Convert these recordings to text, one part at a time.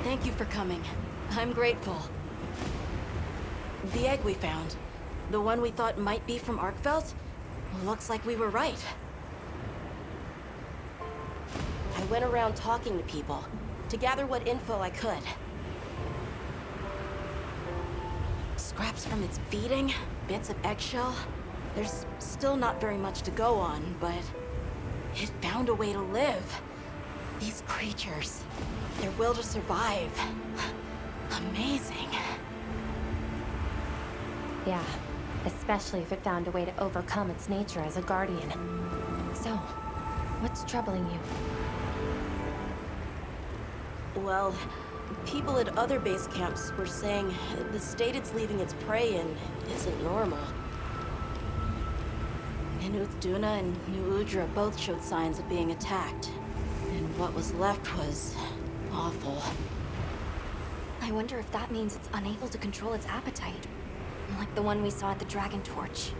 Thank you for coming. I'm grateful. The egg we found, the one we thought might be from Arkveld, looks like we were right. I went around talking to people to gather what info I could. Scraps from its feeding, bits of eggshell. There's still not very much to go on, but it found a way to live. These creatures, their will to survive. Amazing. Yeah, especially if it found a way to overcome its nature as a guardian. So, what's troubling you? Well, people at other base camps were saying the state it's leaving its prey in isn't normal. And Uthduna and New Udra both showed signs of being attacked. And what was left was awful. I wonder if that means it's unable to control its appetite. Like the one we saw at the Dragon Torch.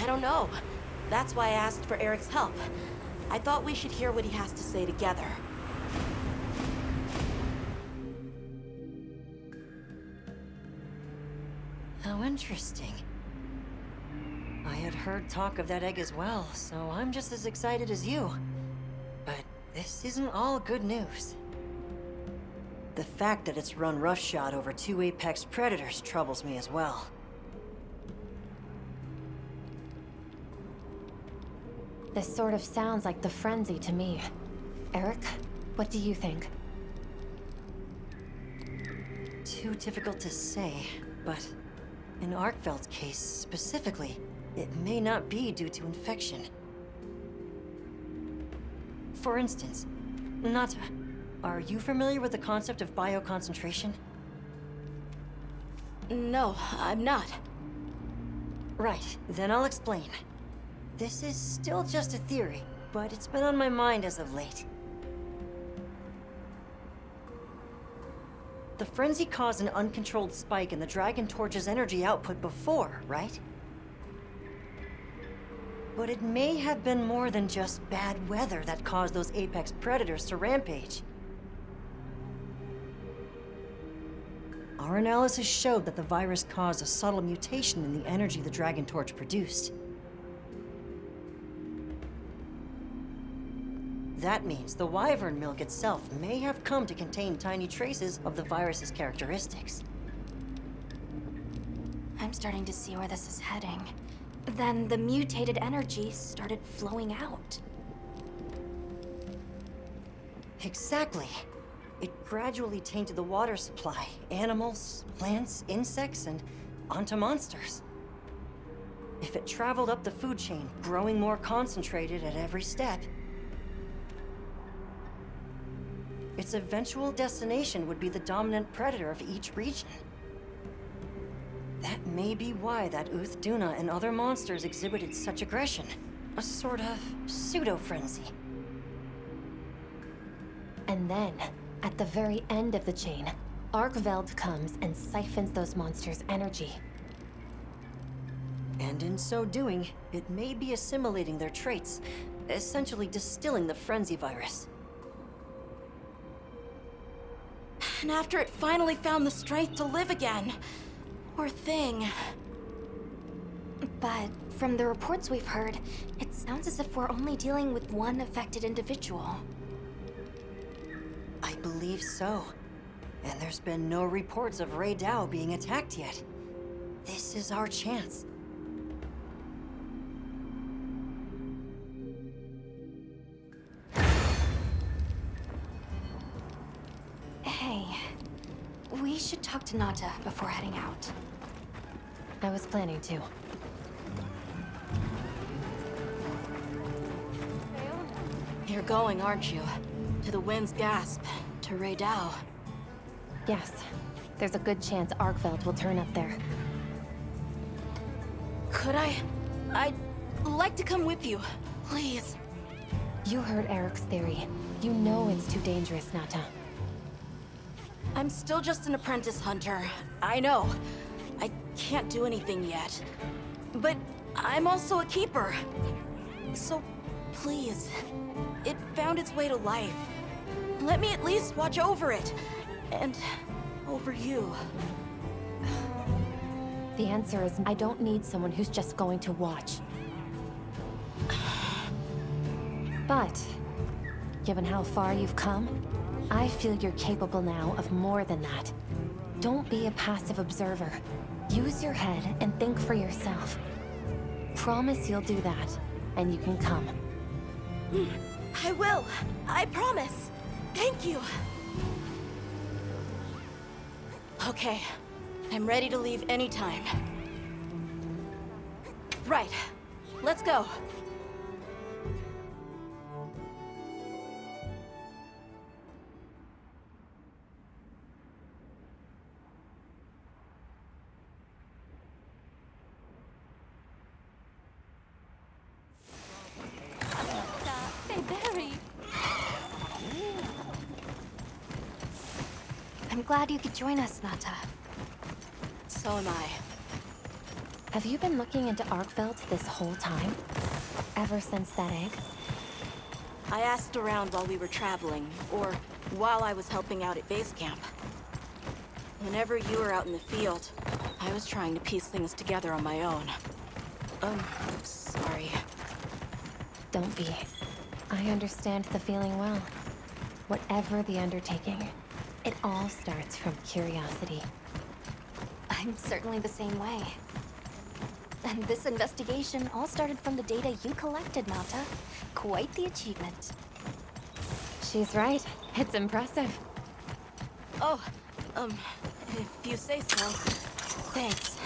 I don't know. That's why I asked for Eric's help. I thought we should hear what he has to say together. How interesting. I had heard talk of that egg as well, so I'm just as excited as you. But this isn't all good news. The fact that it's run roughshod over 2 apex predators troubles me as well. This sort of sounds like the frenzy to me. Eric, what do you think? Too difficult to say, but in Arkveld's case specifically, it may not be due to infection. For instance, Nata, are you familiar with the concept of bioconcentration? No, I'm not. Right, then I'll explain. This is still just a theory, but it's been on my mind as of late. The frenzy caused an uncontrolled spike in the Dragon Torch's energy output before, right? But it may have been more than just bad weather that caused those apex predators to rampage. Our analysis showed that the virus caused a subtle mutation in the energy the Dragon Torch produced. That means the wyvern milk itself may have come to contain tiny traces of the virus's characteristics. I'm starting to see where this is heading. Then the mutated energy started flowing out. Exactly. It gradually tainted the water supply, animals, plants, insects, and onto monsters. If it traveled up the food chain, growing more concentrated at every step, its eventual destination would be the dominant predator of each region. That may be why that Uthduna and other monsters exhibited such aggression. A sort of pseudo-frenzy. And then, at the very end of the chain, Arkveld comes and siphons those monsters' energy. And in so doing, it may be assimilating their traits, essentially distilling the frenzy virus. And after it finally found the strength to live again, poor thing. But from the reports we've heard, it sounds as if we're only dealing with one affected individual. I believe so. And there's been no reports of Ray Dow being attacked yet. This is our chance. Hey, we should talk to Nata before heading out. I was planning to. You're going, aren't you? To the Wind's Gasp, to Ray Dow. Yes, there's a good chance Arkveld will turn up there. Could I? I'd like to come with you, please. You heard Eric's theory. You know it's too dangerous, Nata. I'm still just an apprentice hunter. I know. I can't do anything yet. But I'm also a keeper. So, please. It found its way to life. let me at least watch over it. And over you. The answer is I don't need someone who's just going to watch. But, given how far you've come, I feel you're capable now of more than that. Don't be a passive observer. Use your head and think for yourself. Promise you'll do that, and you can come. I will. I promise. Thank you. Okay. I'm ready to leave anytime. Right. Let's go. I'm glad you could join us, Nata. So am I. Have you been looking into Arkveld this whole time? Ever since that egg? I asked around while we were traveling, or while I was helping out at base camp. Whenever you were out in the field, I was trying to piece things together on my own. Sorry. Don't be. I understand the feeling well. Whatever the undertaking, it all starts from curiosity. I'm certainly the same way. And this investigation all started from the data you collected, Nata. Quite the achievement. She's right. It's impressive. Oh, if you say so. Thanks.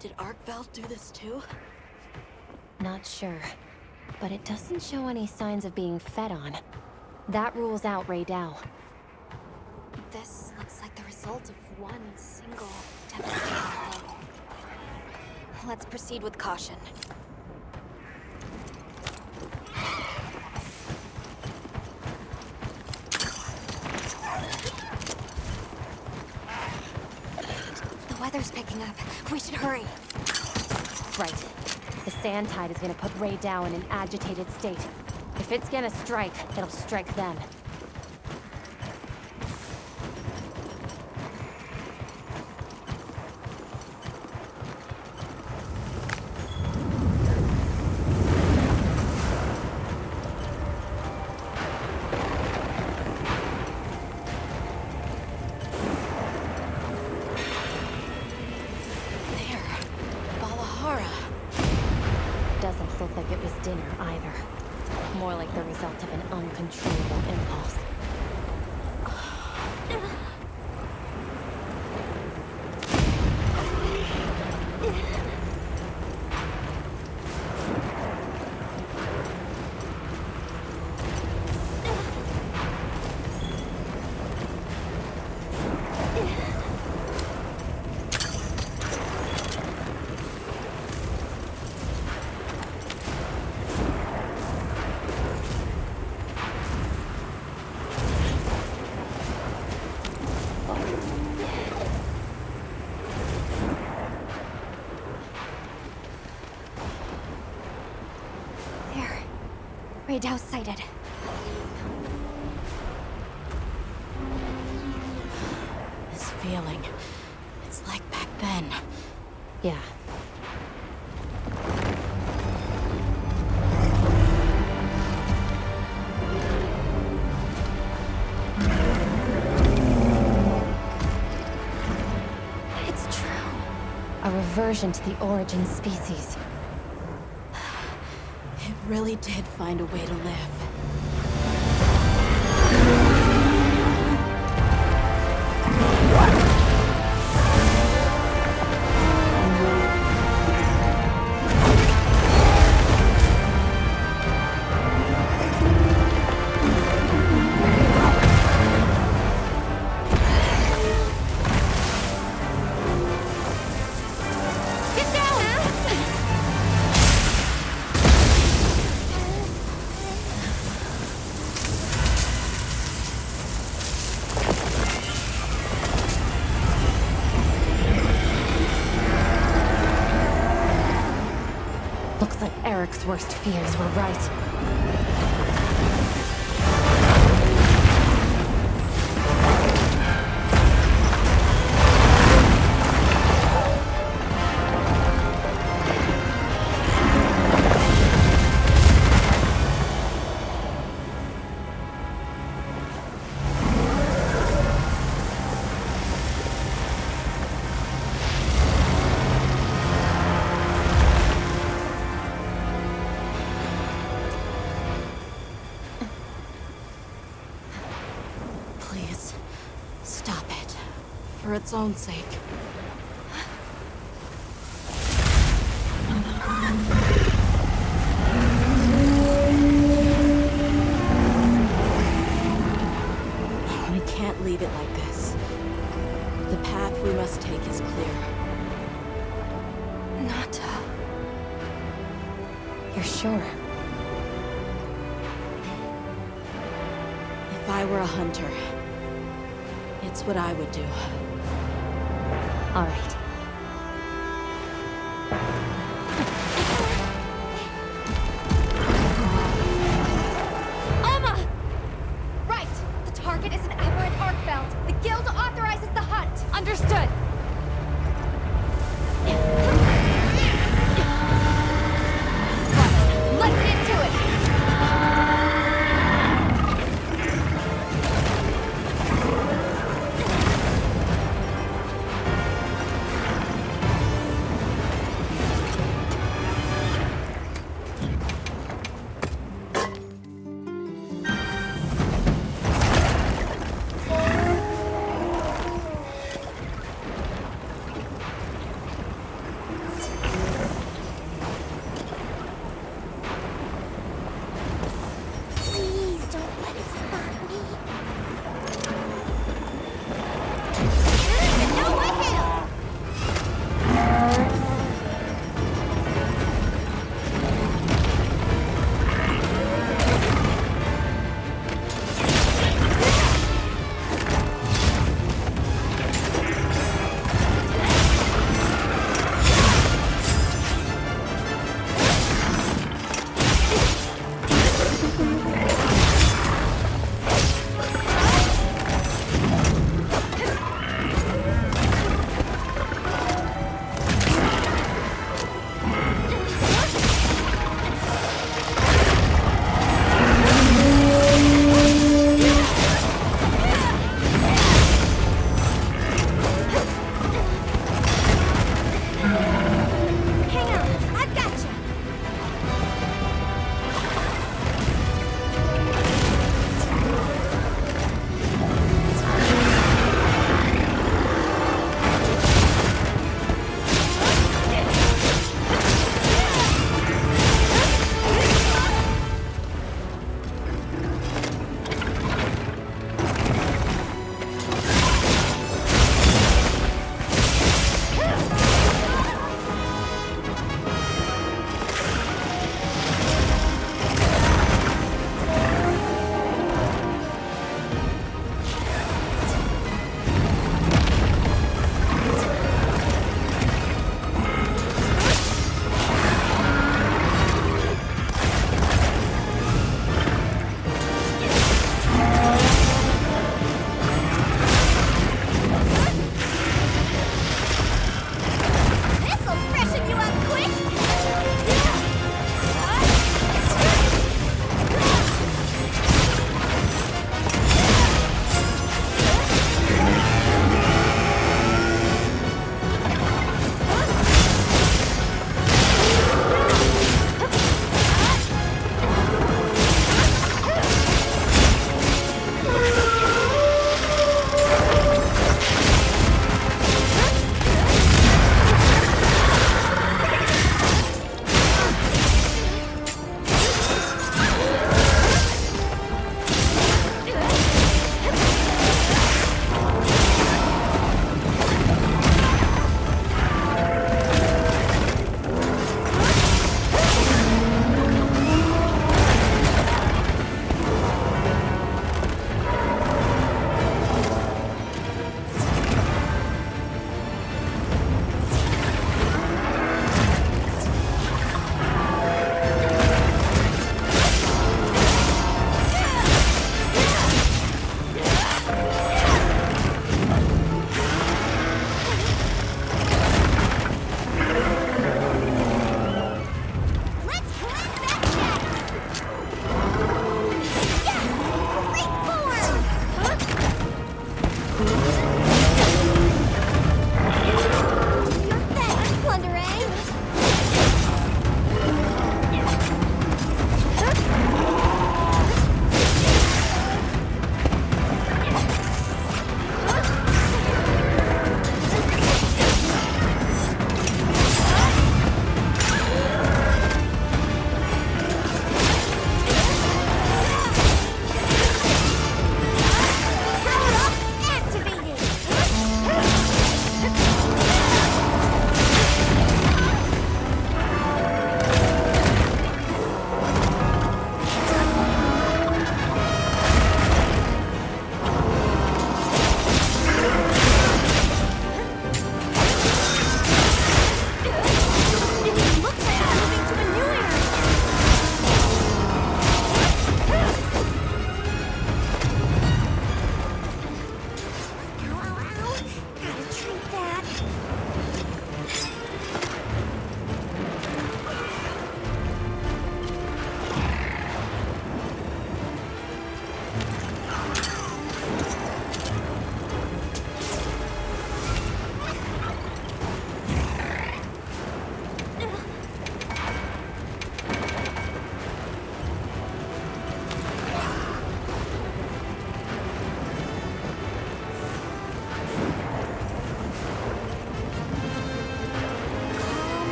Did Arkveld do this too? Not sure. But it doesn't show any signs of being fed on. That rules out Ray Dow. This looks like the result of one single devastating blow. Let's proceed with caution. The weather's picking up. We should hurry. Right. The sand tide is gonna put Ray Dow in an agitated state. If it's gonna strike, it'll strike them. Doesn't look like it was dinner either. More like the result of an uncontrollable impulse. Ray Dow sighted. This feeling, it's like back then. Yeah. It's true. A reversion to the origin species. It really did find a way to live. worst fears were right. Please, stop it. For its own sake. We can't leave it like this. The path we must take is clear. Nata. You're sure? If I were a hunter, it's what I would do. All right. Alma! Right! The target is an aberrant Arcbound. The guild authorizes the hunt. Understood! Let's get to it!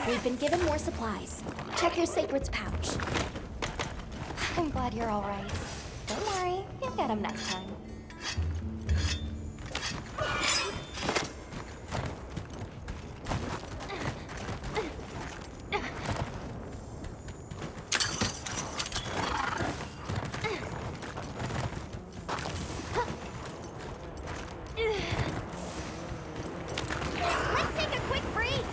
We've been given more supplies. Check your sacred's pouch. I'm glad you're all right. Don't worry, you'll get him next time. Let's take a quick break.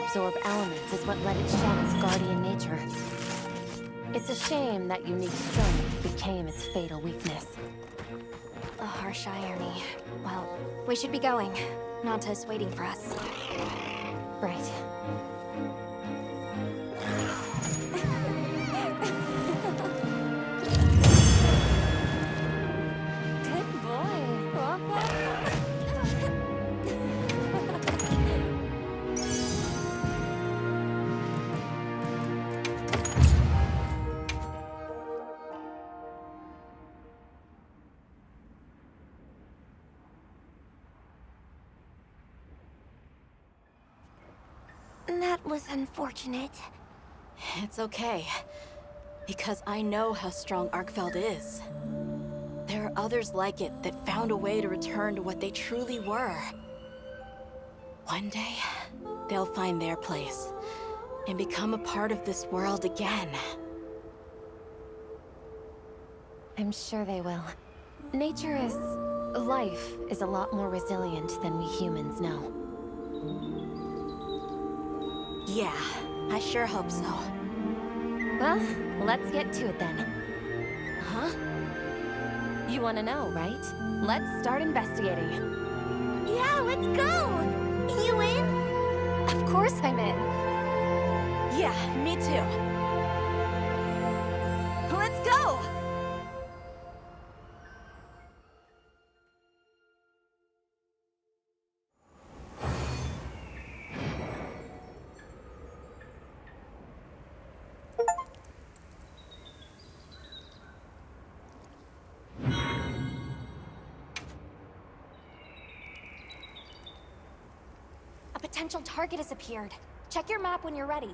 absorb elements is what let it shed its guardian nature. It's a shame that unique strength became its fatal weakness. A harsh irony. Well, we should be going. Nanta's waiting for us. Right. Good boy. That was unfortunate. It's okay. Because I know how strong Arkfeld is. There are others like it that found a way to return to what they truly were. One day, they'll find their place and become a part of this world again. I'm sure they will. Nature is... life is a lot more resilient than we humans know. Yeah, I sure hope so. Well, let's get to it then. Huh? You want to know, right? Let's start investigating. Yeah, let's go! You in? Of course I'm in. Yeah, me too. Let's go! A potential target has appeared. Check your map when you're ready.